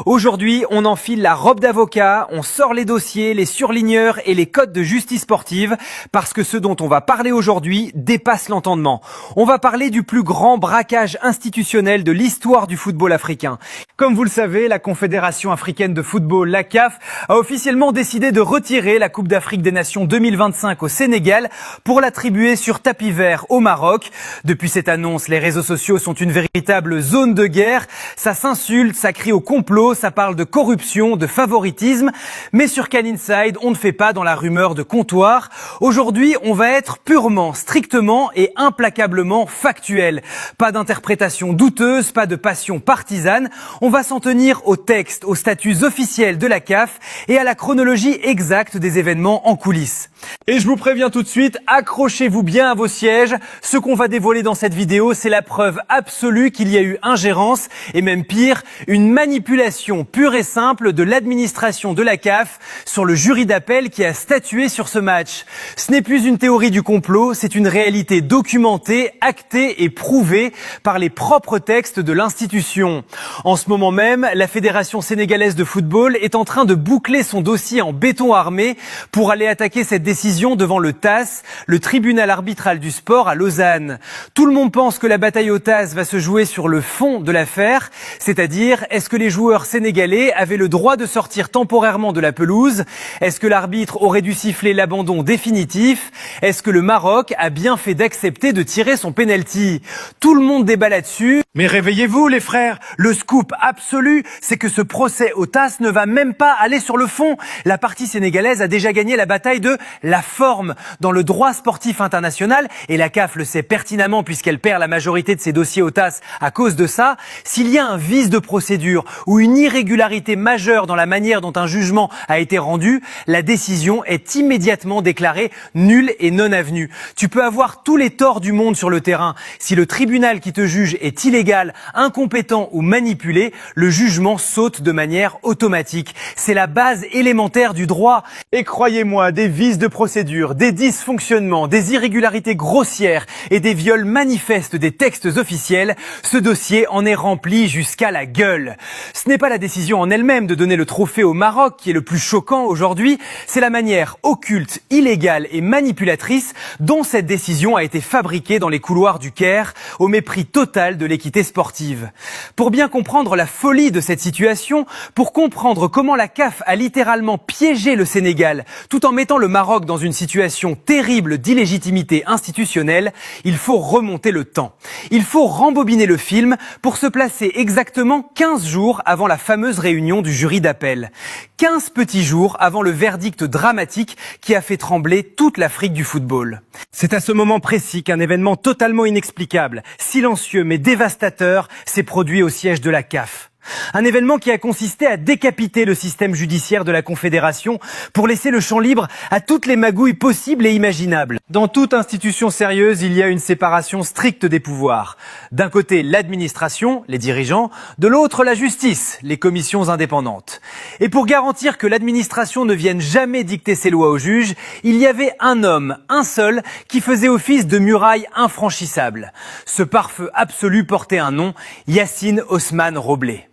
Aujourd'hui, on enfile la robe d'avocat, on sort les dossiers, les surligneurs et les codes de justice sportive parce que ce dont on va parler aujourd'hui dépasse l'entendement. On va parler du plus grand braquage institutionnel de l'histoire du football africain. Comme vous le savez, la Confédération africaine de football, la CAF, a officiellement décidé de retirer la Coupe d'Afrique des Nations 2025 au Sénégal pour l'attribuer sur tapis vert au Maroc. Depuis cette annonce, les réseaux sociaux sont une véritable zone de guerre. Ça s'insulte, ça crie au complot, ça parle de corruption, de favoritisme. Mais sur Can Inside, on ne fait pas dans la rumeur de comptoir. Aujourd'hui, on va être purement, strictement et implacablement factuel. Pas d'interprétation douteuse, pas de passion partisane. On va s'en tenir aux textes, aux statuts officiels de la CAF et à la chronologie exacte des événements en coulisses. Et je vous préviens tout de suite, accrochez-vous bien à vos sièges. Ce qu'on va dévoiler dans cette vidéo, c'est la preuve absolue qu'il y a eu ingérence et même pire, une manipulation pure et simple de l'administration de la CAF sur le jury d'appel qui a statué sur ce match. Ce n'est plus une théorie du complot, c'est une réalité documentée, actée et prouvée par les propres textes de l'institution. En ce moment même, la Fédération sénégalaise de football est en train de boucler son dossier en béton armé pour aller attaquer cette décision devant le TAS, le tribunal arbitral du sport à Lausanne. Tout le monde pense que la bataille au TAS va se jouer sur le fond de l'affaire, c'est-à-dire est-ce que les joueurs sénégalais avaient le droit de sortir temporairement de la pelouse? Est-ce que l'arbitre aurait dû siffler l'abandon définitif? Est-ce que le Maroc a bien fait d'accepter de tirer son penalty? Tout le monde débat là-dessus. Mais réveillez-vous les frères, le scoop absolu, c'est que ce procès au TAS ne va même pas aller sur le fond. La partie sénégalaise a déjà gagné la bataille de la forme dans le droit sportif international, et la CAF le sait pertinemment puisqu'elle perd la majorité de ses dossiers au TAS à cause de ça. S'il y a un vice de procédure ou une irrégularité majeure dans la manière dont un jugement a été rendu, la décision est immédiatement déclarée nulle et non avenue. Tu peux avoir tous les torts du monde sur le terrain. Si le tribunal qui te juge est illégal, incompétent ou manipulé, le jugement saute de manière automatique. C'est la base élémentaire du droit. Et croyez-moi, des vices de procédure, des dysfonctionnements, des irrégularités grossières et des viols manifestes des textes officiels, ce dossier en est rempli jusqu'à la gueule. Ce n'est pas la décision en elle-même de donner le trophée au Maroc qui est le plus choquant aujourd'hui, c'est la manière occulte, illégale et manipulatrice dont cette décision a été fabriquée dans les couloirs du Caire, au mépris total de l'équité sportive. Pour bien comprendre la folie de cette situation, pour comprendre comment la CAF a littéralement piégé le Sénégal, tout en mettant le Maroc dans une situation terrible d'illégitimité institutionnelle, il faut remonter le temps. Il faut rembobiner le film pour se placer exactement 15 jours avant la fameuse réunion du jury d'appel. 15 petits jours avant le verdict dramatique qui a fait trembler toute l'Afrique du football. C'est à ce moment précis qu'un événement totalement inexplicable, silencieux mais dévastateur s'est produit au siège de la CAF. Un événement qui a consisté à décapiter le système judiciaire de la Confédération pour laisser le champ libre à toutes les magouilles possibles et imaginables. Dans toute institution sérieuse, il y a une séparation stricte des pouvoirs. D'un côté, l'administration, les dirigeants, de l'autre, la justice, les commissions indépendantes. Et pour garantir que l'administration ne vienne jamais dicter ses lois aux juges, il y avait un homme, un seul, qui faisait office de muraille infranchissable. Ce pare-feu absolu portait un nom, Yacine Osman Roblé.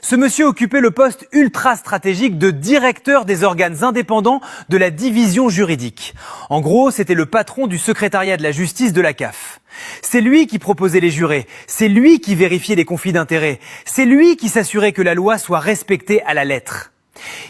Ce monsieur occupait le poste ultra stratégique de directeur des organes indépendants de la division juridique. En gros, c'était le patron du secrétariat de la justice de la CAF. C'est lui qui proposait les jurés, c'est lui qui vérifiait les conflits d'intérêts, c'est lui qui s'assurait que la loi soit respectée à la lettre.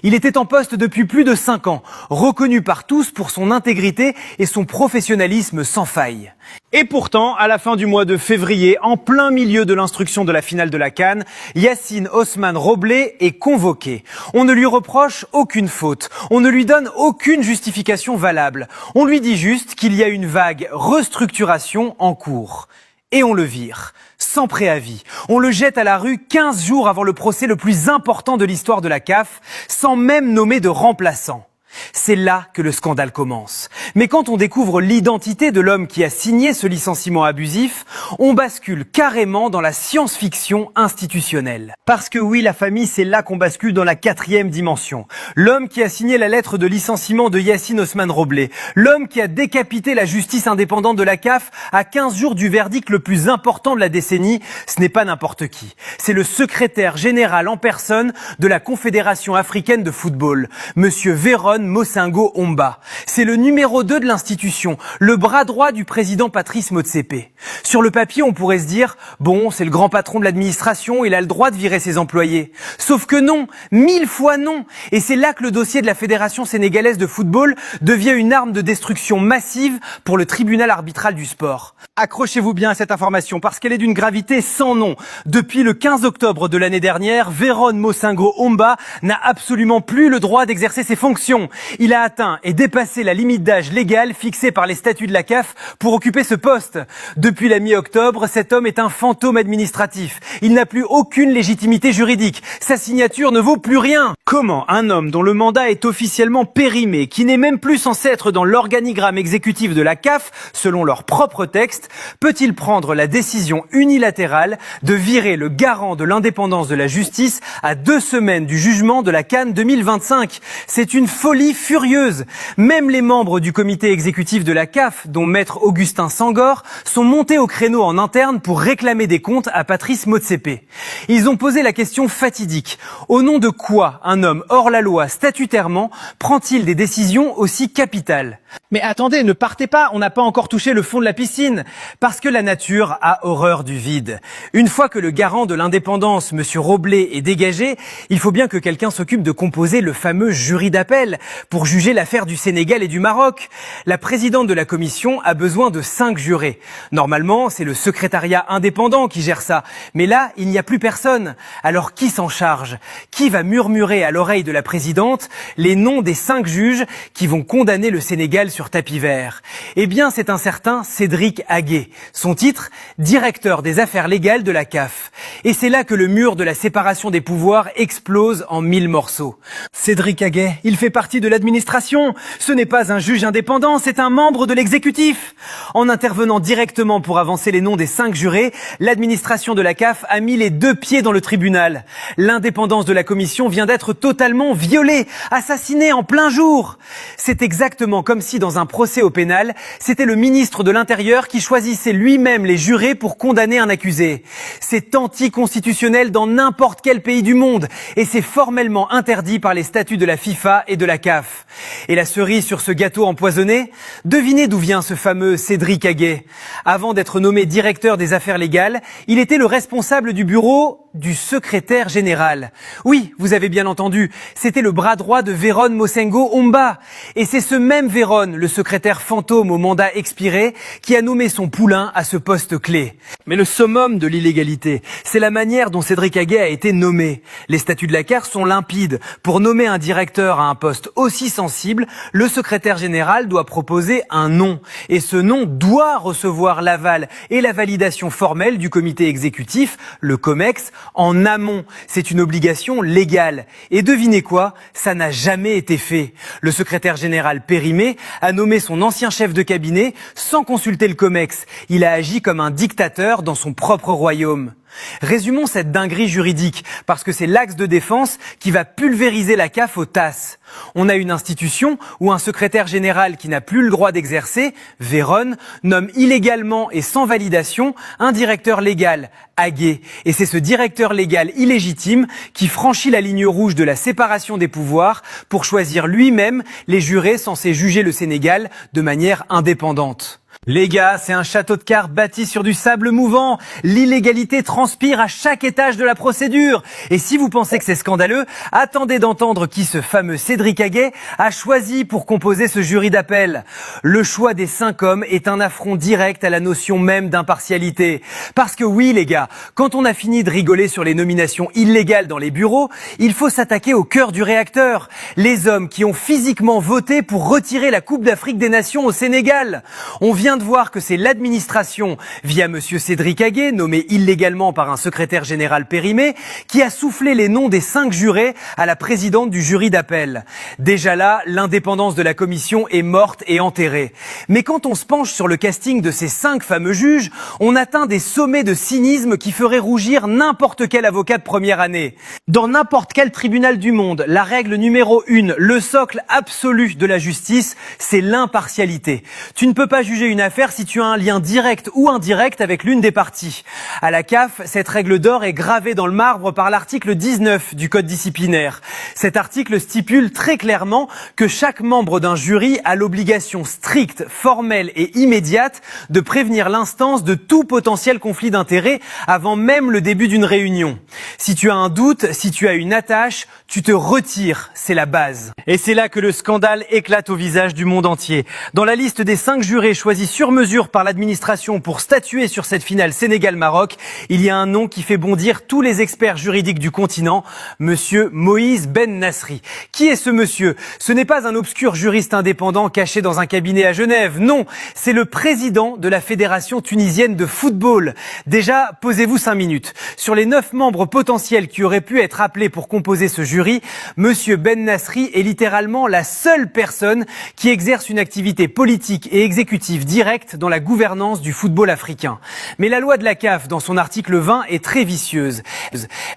Il était en poste depuis plus de 5 ans, reconnu par tous pour son intégrité et son professionnalisme sans faille. Et pourtant, à la fin du mois de février, en plein milieu de l'instruction de la finale de la CAN, Yacine Osman Roblé est convoqué. On ne lui reproche aucune faute, on ne lui donne aucune justification valable. On lui dit juste qu'il y a une vague restructuration en cours. Et on le vire, sans préavis. On le jette à la rue 15 jours avant le procès le plus important de l'histoire de la CAF, sans même nommer de remplaçant. C'est là que le scandale commence. Mais quand on découvre l'identité de l'homme qui a signé ce licenciement abusif, on bascule carrément dans la science-fiction institutionnelle. Parce que oui, la famille, c'est là qu'on bascule dans la 4e dimension. L'homme qui a signé la lettre de licenciement de Yacine Osman Roblé, l'homme qui a décapité la justice indépendante de la CAF à 15 jours du verdict le plus important de la décennie, ce n'est pas n'importe qui. C'est le secrétaire général en personne de la Confédération africaine de football, monsieur Véron Mosengo Omba. C'est le numéro 2 de l'institution, le bras droit du président Patrice Motsepe. Sur le papier, on pourrait se dire, bon, c'est le grand patron de l'administration, il a le droit de virer ses employés. Sauf que non, 1000 fois non. Et c'est là que le dossier de la Fédération sénégalaise de football devient une arme de destruction massive pour le tribunal arbitral du sport. Accrochez-vous bien à cette information parce qu'elle est d'une gravité sans nom. Depuis le 15 octobre de l'année dernière, Véron Mosengo Omba n'a absolument plus le droit d'exercer ses fonctions. Il a atteint et dépassé la limite d'âge légale fixée par les statuts de la CAF pour occuper ce poste. Depuis la mi-octobre, cet homme est un fantôme administratif. Il n'a plus aucune légitimité juridique. Sa signature ne vaut plus rien. Comment un homme dont le mandat est officiellement périmé, qui n'est même plus censé être dans l'organigramme exécutif de la CAF, selon leur propre texte, peut-il prendre la décision unilatérale de virer le garant de l'indépendance de la justice à 2 semaines du jugement de la CAN 2025 ? C'est une folie furieuse. Même les membres du comité exécutif de la CAF, dont maître Augustin Sangor, sont montés au créneau en interne pour réclamer des comptes à Patrice Motsepe. Ils ont posé la question fatidique. Au nom de quoi un homme hors la loi statutairement prend-il des décisions aussi capitales ? Mais attendez, ne partez pas, on n'a pas encore touché le fond de la piscine. Parce que la nature a horreur du vide. Une fois que le garant de l'indépendance, monsieur Roblé, est dégagé, il faut bien que quelqu'un s'occupe de composer le fameux jury d'appel pour juger l'affaire du Sénégal et du Maroc. La présidente de la commission a besoin de 5 jurés. Normalement, c'est le secrétariat indépendant qui gère ça. Mais là, il n'y a plus personne. Alors qui s'en charge ? Qui va murmurer à l'oreille de la présidente les noms des 5 juges qui vont condamner le Sénégal sur tapis vert ? Eh bien, c'est un certain Cédric Aguet. Son titre, directeur des affaires légales de la CAF. Et c'est là que le mur de la séparation des pouvoirs explose en 1000 morceaux. Cédric Aguet, il fait partie de l'administration. Ce n'est pas un juge indépendant, c'est un membre de l'exécutif. En intervenant directement pour avancer les noms des 5 jurés, l'administration de la CAF a mis les 2 pieds dans le tribunal. L'indépendance de la commission vient d'être totalement violée, assassinée en plein jour. C'est exactement comme si dans un procès au pénal, c'était le ministre de l'Intérieur qui choisissait lui-même les jurés pour condamner un accusé. C'est anticonstitutionnel dans n'importe quel pays du monde et c'est formellement interdit par les statuts de la FIFA et de la CAF. Et la cerise sur ce gâteau empoisonné, devinez d'où vient ce fameux Cédric Aguet. Avant d'être nommé directeur des affaires légales, il était le responsable du bureau du secrétaire général. Oui, vous avez bien entendu, c'était le bras droit de Véron Mosengo Omba. Et c'est ce même Véron, le secrétaire fantôme au mandat expiré, qui a nommé son poulain à ce poste clé. Mais le summum de l'illégalité, c'est la manière dont Cédric Aguet a été nommé. Les statuts de la CAF sont limpides. Pour nommer un directeur à un poste aussi sensible, le secrétaire général doit proposer un nom. Et ce nom doit recevoir l'aval et la validation formelle du comité exécutif, le COMEX, en amont. C'est une obligation légale. Et devinez quoi ? Ça n'a jamais été fait. Le secrétaire général périmé a nommé son ancien chef de cabinet sans consulter le COMEX. Il a agi comme un dictateur dans son propre royaume. Résumons cette dinguerie juridique, parce que c'est l'axe de défense qui va pulvériser la CAF aux tasses. On a une institution où un secrétaire général qui n'a plus le droit d'exercer, Véron, nomme illégalement et sans validation un directeur légal, Aguet. Et c'est ce directeur légal illégitime qui franchit la ligne rouge de la séparation des pouvoirs pour choisir lui-même les jurés censés juger le Sénégal de manière indépendante. Les gars, c'est un château de cartes bâti sur du sable mouvant. L'illégalité transpire à chaque étage de la procédure. Et si vous pensez que c'est scandaleux, attendez d'entendre qui ce fameux Cédric Aguet a choisi pour composer ce jury d'appel. Le choix des 5 hommes est un affront direct à la notion même d'impartialité. Parce que oui, les gars, quand on a fini de rigoler sur les nominations illégales dans les bureaux, il faut s'attaquer au cœur du réacteur. Les hommes qui ont physiquement voté pour retirer la Coupe d'Afrique des Nations au Sénégal. On vient vient de voir que c'est l'administration, via monsieur Cédric Haguet, nommé illégalement par un secrétaire général périmé, qui a soufflé les noms des 5 jurés à la présidente du jury d'appel. Déjà là, l'indépendance de la commission est morte et enterrée. Mais quand on se penche sur le casting de ces 5 fameux juges, on atteint des sommets de cynisme qui feraient rougir n'importe quel avocat de première année. Dans n'importe quel tribunal du monde, la règle numéro 1, le socle absolu de la justice, c'est l'impartialité. Tu ne peux pas juger une affaire si tu as un lien direct ou indirect avec l'une des parties. À la CAF, cette règle d'or est gravée dans le marbre par l'article 19 du Code disciplinaire. Cet article stipule très clairement que chaque membre d'un jury a l'obligation stricte, formelle et immédiate de prévenir l'instance de tout potentiel conflit d'intérêts avant même le début d'une réunion. Si tu as un doute, si tu as une attache, tu te retires, c'est la base. Et c'est là que le scandale éclate au visage du monde entier. Dans la liste des 5 jurés choisis sur mesure par l'administration pour statuer sur cette finale Sénégal-Maroc, il y a un nom qui fait bondir tous les experts juridiques du continent, monsieur Moïse Ben Nasri. Qui est ce monsieur? Ce n'est pas un obscur juriste indépendant caché dans un cabinet à Genève, non, c'est le président de la Fédération tunisienne de football. Déjà, posez-vous 5 minutes. Sur les 9 membres potentiels qui auraient pu être appelés pour composer ce jury, monsieur Ben Nasri est littéralement la seule personne qui exerce une activité politique et exécutive directe dans la gouvernance du football africain. Mais la loi de la CAF, dans son article 20, est très vicieuse.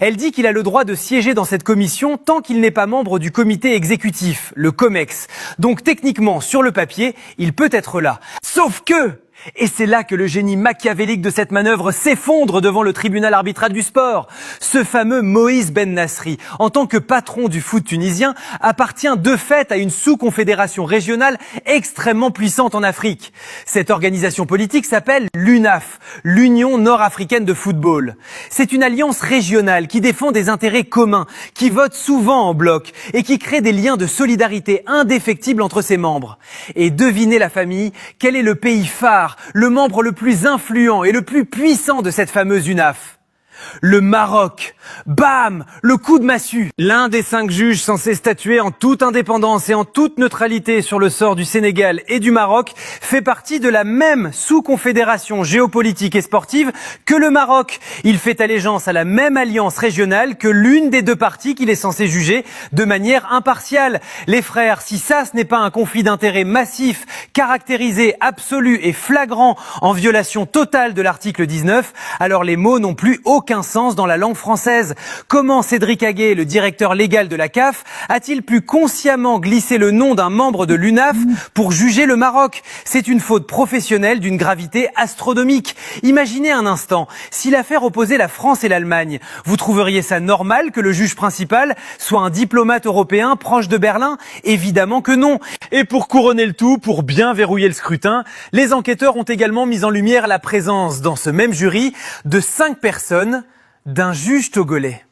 Elle dit qu'il a le droit de siéger dans cette commission tant qu'il n'est pas membre du comité exécutif, le COMEX. Donc techniquement, sur le papier, il peut être là. Sauf que... Et c'est là que le génie machiavélique de cette manœuvre s'effondre devant le tribunal arbitral du sport. Ce fameux Moïse Ben Nasri, en tant que patron du foot tunisien, appartient de fait à une sous-confédération régionale extrêmement puissante en Afrique. Cette organisation politique s'appelle l'UNAF, l'Union nord-africaine de football. C'est une alliance régionale qui défend des intérêts communs, qui vote souvent en bloc et qui crée des liens de solidarité indéfectibles entre ses membres. Et devinez la famille, quel est le pays phare, le membre le plus influent et le plus puissant de cette fameuse UNAF? Le Maroc. Bam! Le coup de massue. L'un des 5 juges censés statuer en toute indépendance et en toute neutralité sur le sort du Sénégal et du Maroc fait partie de la même sous-confédération géopolitique et sportive que le Maroc. Il fait allégeance à la même alliance régionale que l'une des 2 parties qu'il est censé juger de manière impartiale. Les frères, si ça ce n'est pas un conflit d'intérêts massif, caractérisé, absolu et flagrant en violation totale de l'article 19, alors les mots n'ont plus aucun sens dans la langue française. Comment Cédric Haguet, le directeur légal de la CAF, a-t-il pu consciemment glisser le nom d'un membre de l'UNAF pour juger le Maroc? C'est une faute professionnelle d'une gravité astronomique. Imaginez un instant, si l'affaire opposait la France et l'Allemagne, vous trouveriez ça normal que le juge principal soit un diplomate européen proche de Berlin? Évidemment que non. Et pour couronner le tout, pour bien verrouiller le scrutin, les enquêteurs ont également mis en lumière la présence dans ce même jury de 5 personnes d'un juge togolais.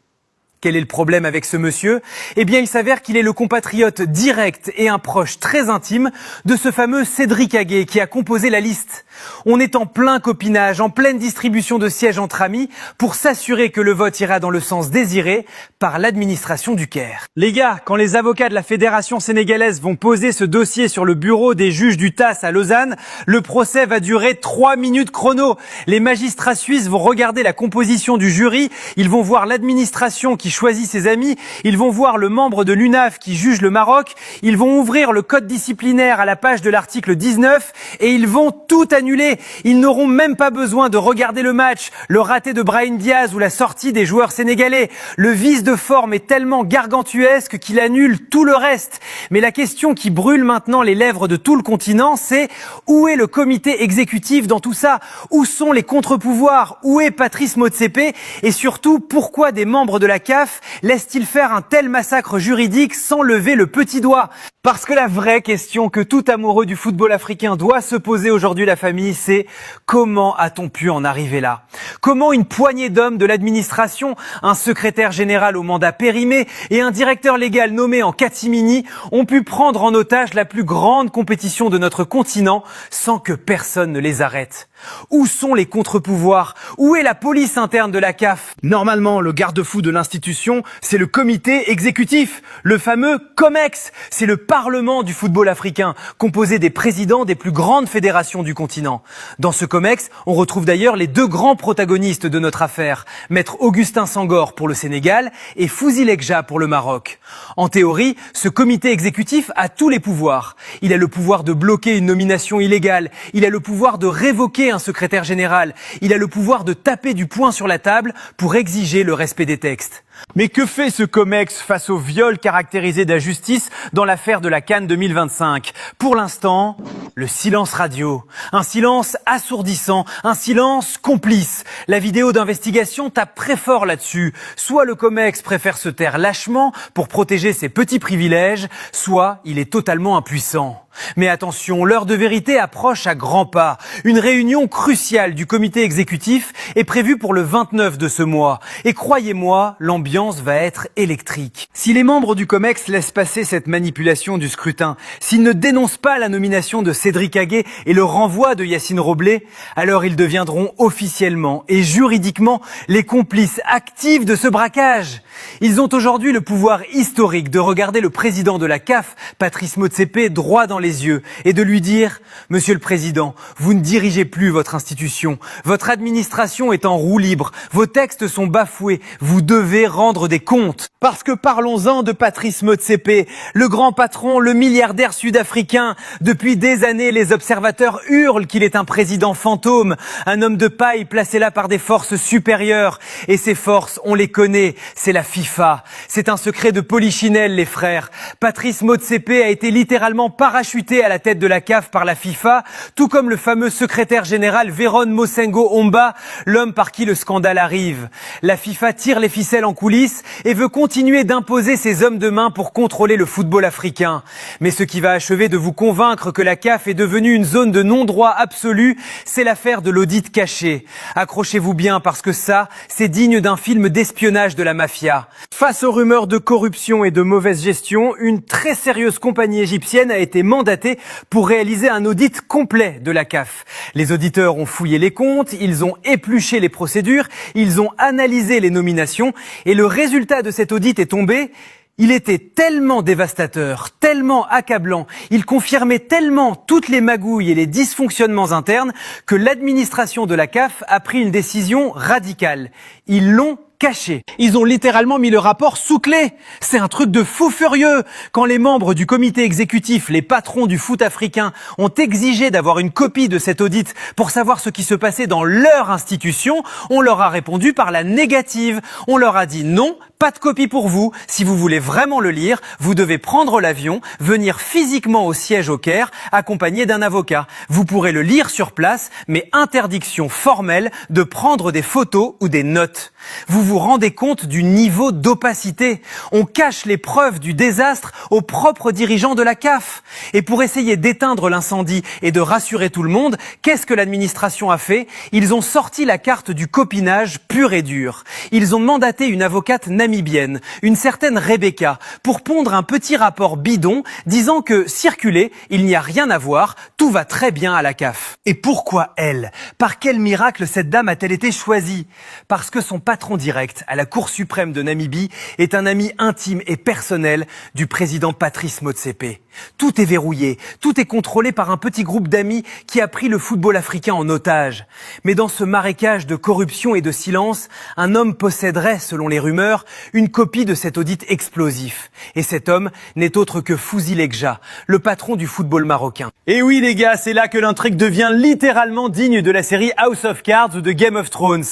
Quel est le problème avec ce monsieur? Eh bien, il s'avère qu'il est le compatriote direct et un proche très intime de ce fameux Cédric Haguet qui a composé la liste. On est en plein copinage, en pleine distribution de sièges entre amis pour s'assurer que le vote ira dans le sens désiré par l'administration du Caire. Les gars, quand les avocats de la Fédération sénégalaise vont poser ce dossier sur le bureau des juges du TAS à Lausanne, le procès va durer 3 minutes chrono. Les magistrats suisses vont regarder la composition du jury, ils vont voir l'administration qui choisit ses amis, ils vont voir le membre de l'UNAF qui juge le Maroc, ils vont ouvrir le code disciplinaire à la page de l'article 19 et ils vont tout annuler. Ils n'auront même pas besoin de regarder le match, le raté de Brahim Diaz ou la sortie des joueurs sénégalais. Le vice de forme est tellement gargantuesque qu'il annule tout le reste. Mais la question qui brûle maintenant les lèvres de tout le continent, c'est où est le comité exécutif dans tout ça? Où sont les contre-pouvoirs? Où est Patrice Motsepe? Et surtout, pourquoi des membres de la CAF laisse-t-il faire un tel massacre juridique sans lever le petit doigt? Parce que la vraie question que tout amoureux du football africain doit se poser aujourd'hui, la famille, c'est comment a-t-on pu en arriver là? Comment une poignée d'hommes de l'administration, un secrétaire général au mandat périmé et un directeur légal nommé en catimini ont pu prendre en otage la plus grande compétition de notre continent sans que personne ne les arrête? Où sont les contre-pouvoirs? Où est la police interne de la CAF? Normalement, le garde-fou de l'institution institution, c'est le comité exécutif, le fameux COMEX. C'est le parlement du football africain, composé des présidents des plus grandes fédérations du continent. Dans ce COMEX, on retrouve d'ailleurs les deux grands protagonistes de notre affaire, Maître Augustin Senghor pour le Sénégal et Fouzi Lekja pour le Maroc. En théorie, ce comité exécutif a tous les pouvoirs. Il a le pouvoir de bloquer une nomination illégale, il a le pouvoir de révoquer un secrétaire général, il a le pouvoir de taper du poing sur la table pour exiger le respect des textes. Mais que fait ce COMEX face au viol caractérisé de la justice dans l'affaire de la CAN 2025 ? Pour l'instant, le silence radio. Un silence assourdissant, un silence complice. La vidéo d'investigation tape très fort là-dessus. Soit le COMEX préfère se taire lâchement pour protéger ses petits privilèges, soit il est totalement impuissant. Mais attention, l'heure de vérité approche à grands pas. Une réunion cruciale du comité exécutif est prévue pour le 29 de ce mois. Et croyez-moi, l'ambiance va être électrique. Si les membres du COMEX laissent passer cette manipulation du scrutin, s'ils ne dénoncent pas la nomination de Cédric Haguet et le renvoi de Yacine Roblé, alors ils deviendront officiellement et juridiquement les complices actifs de ce braquage. Ils ont aujourd'hui le pouvoir historique de regarder le président de la CAF, Patrice Motsepe, droit dans les yeux et de lui dire « Monsieur le Président, vous ne dirigez plus votre institution. Votre administration est en roue libre. Vos textes sont bafoués. Vous devez rendre des comptes. » Parce que parlons-en de Patrice Motsepe, le grand patron, le milliardaire sud-africain. Depuis des années, les observateurs hurlent qu'il est un président fantôme, un homme de paille placé là par des forces supérieures. Et ces forces, on les connaît, c'est la FIFA. C'est un secret de polichinelle, les frères. Patrice Motsepe a été littéralement parachuté à la tête de la CAF par la FIFA, tout comme le fameux secrétaire général Véron Mosengo Omba, l'homme par qui le scandale arrive. La FIFA tire les ficelles en coulisses et veut continuer d'imposer ses hommes de main pour contrôler le football africain. Mais ce qui va achever de vous convaincre que la CAF est devenue une zone de non-droit absolu, c'est l'affaire de l'audit caché. Accrochez-vous bien parce que ça, c'est digne d'un film d'espionnage de la mafia. Face aux rumeurs de corruption et de mauvaise gestion, une très sérieuse compagnie égyptienne a été mandatée pour réaliser un audit complet de la CAF. Les auditeurs ont fouillé les comptes, ils ont épluché les procédures, ils ont analysé les nominations et le résultat de cet audit est tombé. Il était tellement dévastateur, tellement accablant, il confirmait tellement toutes les magouilles et les dysfonctionnements internes que l'administration de la CAF a pris une décision radicale. Ils l'ont caché. Ils ont littéralement mis le rapport sous clé. C'est un truc de fou furieux. Quand les membres du comité exécutif, les patrons du foot africain, ont exigé d'avoir une copie de cet audit pour savoir ce qui se passait dans leur institution, on leur a répondu par la négative. On leur a dit non, pas de copie pour vous. Si vous voulez vraiment le lire, vous devez prendre l'avion, venir physiquement au siège au Caire, accompagné d'un avocat. Vous pourrez le lire sur place, mais interdiction formelle de prendre des photos ou des notes. Vous vous rendez compte du niveau d'opacité. On cache les preuves du désastre aux propres dirigeants de la CAF. Et pour essayer d'éteindre l'incendie et de rassurer tout le monde, qu'est-ce que l'administration a fait ? Ils ont sorti la carte du copinage pur et dur. Ils ont mandaté une avocate namibienne, une certaine Rebecca, pour pondre un petit rapport bidon disant que, circuler, il n'y a rien à voir, tout va très bien à la CAF. Et pourquoi elle ? Par quel miracle cette dame a-t-elle été choisie ? Parce que son patron direct à la Cour suprême de Namibie est un ami intime et personnel du président Patrice Motsepe. Tout est verrouillé, tout est contrôlé par un petit groupe d'amis qui a pris le football africain en otage. Mais dans ce marécage de corruption et de silence, un homme posséderait, selon les rumeurs, une copie de cet audit explosif. Et cet homme n'est autre que Fouzi Lekja, le patron du football marocain. Et oui les gars, c'est là que l'intrigue devient littéralement digne de la série House of Cards ou de Game of Thrones.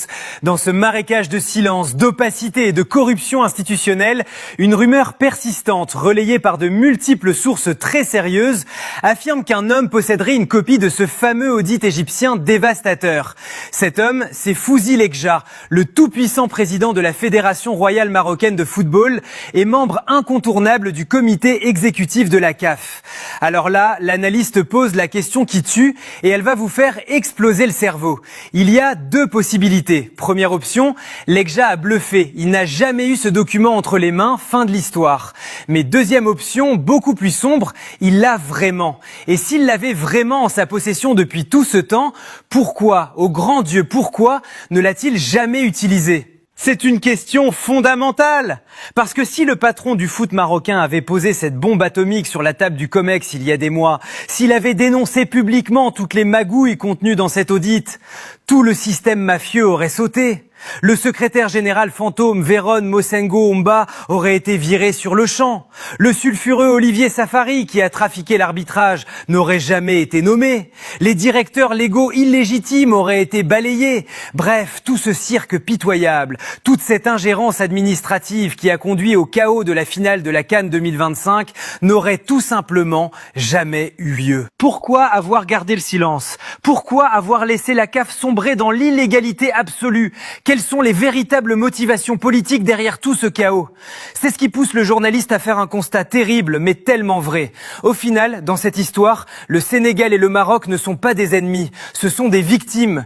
Dans ce marécage de silence, d'opacité et de corruption institutionnelle, une rumeur persistante, relayée par de multiples sources très sérieuses, affirme qu'un homme posséderait une copie de ce fameux audit égyptien dévastateur. Cet homme, c'est Fouzi Lekja, le tout-puissant président de la Fédération royale marocaine de football et membre incontournable du comité exécutif de la CAF. Alors là, l'analyste pose la question qui tue et elle va vous faire exploser le cerveau. Il y a deux possibilités. Première option, Lekja a bluffé. Il n'a jamais eu ce document entre les mains, fin de l'histoire. Mais deuxième option, beaucoup plus sombre, il l'a vraiment. Et s'il l'avait vraiment en sa possession depuis tout ce temps, pourquoi, au grand Dieu, pourquoi ne l'a-t-il jamais utilisé ? C'est une question fondamentale. Parce que si le patron du foot marocain avait posé cette bombe atomique sur la table du COMEX il y a des mois, s'il avait dénoncé publiquement toutes les magouilles contenues dans cet audit, tout le système mafieux aurait sauté. Le secrétaire général fantôme Véron Mosengo Omba aurait été viré sur le champ. Le sulfureux Olivier Safari, qui a trafiqué l'arbitrage, n'aurait jamais été nommé. Les directeurs légaux illégitimes auraient été balayés. Bref, tout ce cirque pitoyable, toute cette ingérence administrative qui a conduit au chaos de la finale de la CAN 2025 n'aurait tout simplement jamais eu lieu. Pourquoi avoir gardé le silence? Pourquoi avoir laissé la CAF sombrer dans l'illégalité absolue? Quelles sont les véritables motivations politiques derrière tout ce chaos? C'est ce qui pousse le journaliste à faire un constat terrible, mais tellement vrai. Au final, dans cette histoire, le Sénégal et le Maroc ne sont pas des ennemis, ce sont des victimes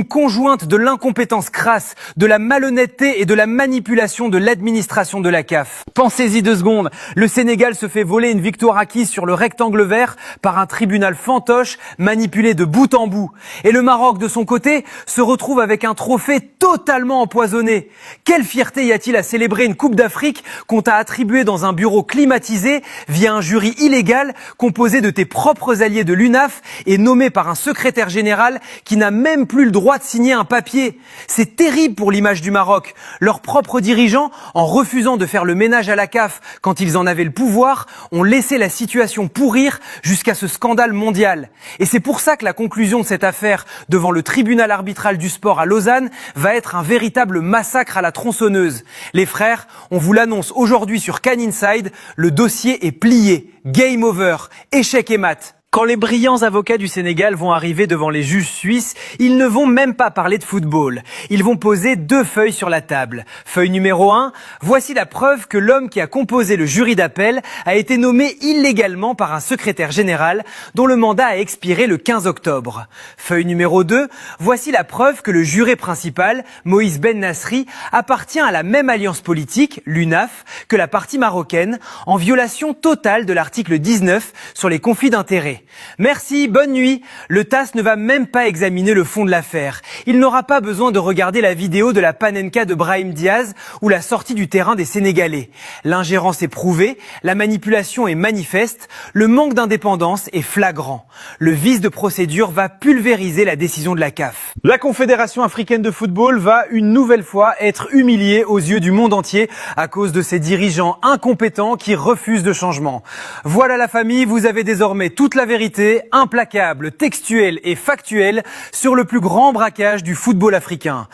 conjointes de l'incompétence crasse, de la malhonnêteté et de la manipulation de l'administration de la CAF. Pensez-y 2 secondes, le Sénégal se fait voler une victoire acquise sur le rectangle vert par un tribunal fantoche manipulé de bout en bout. Et le Maroc, de son côté, se retrouve avec un trophée totalement empoisonné. Quelle fierté y a-t-il à célébrer une Coupe d'Afrique qu'on t'a attribuée dans un bureau climatisé via un jury illégal composé de tes propres alliés de l'UNAF et nommé par un secrétaire général qui n'a même plus le droit de signer un papier? C'est terrible pour l'image du Maroc. Leurs propres dirigeants, en refusant de faire le ménage à la CAF quand ils en avaient le pouvoir, ont laissé la situation pourrir jusqu'à ce scandale mondial. Et c'est pour ça que la conclusion de cette affaire devant le tribunal arbitral du sport à Lausanne va être un véritable massacre à la tronçonneuse. Les frères, on vous l'annonce aujourd'hui sur Can Inside, le dossier est plié. Game over, échec et mat. Quand les brillants avocats du Sénégal vont arriver devant les juges suisses, ils ne vont même pas parler de football. Ils vont poser 2 feuilles sur la table. Feuille numéro 1, voici la preuve que l'homme qui a composé le jury d'appel a été nommé illégalement par un secrétaire général dont le mandat a expiré le 15 octobre. Feuille numéro 2, voici la preuve que le juré principal, Moïse Ben Nasri, appartient à la même alliance politique, l'UNAF, que la partie marocaine, en violation totale de l'article 19 sur les conflits d'intérêts. Merci, bonne nuit. Le TAS ne va même pas examiner le fond de l'affaire. Il n'aura pas besoin de regarder la vidéo de la Panenka de Brahim Diaz ou la sortie du terrain des Sénégalais. L'ingérence est prouvée, la manipulation est manifeste, le manque d'indépendance est flagrant. Le vice de procédure va pulvériser la décision de la CAF. La Confédération africaine de football va une nouvelle fois être humiliée aux yeux du monde entier à cause de ses dirigeants incompétents qui refusent de changement. Voilà la famille, vous avez désormais toute la vérité, implacable, textuelle et factuelle sur le plus grand braquage du football africain.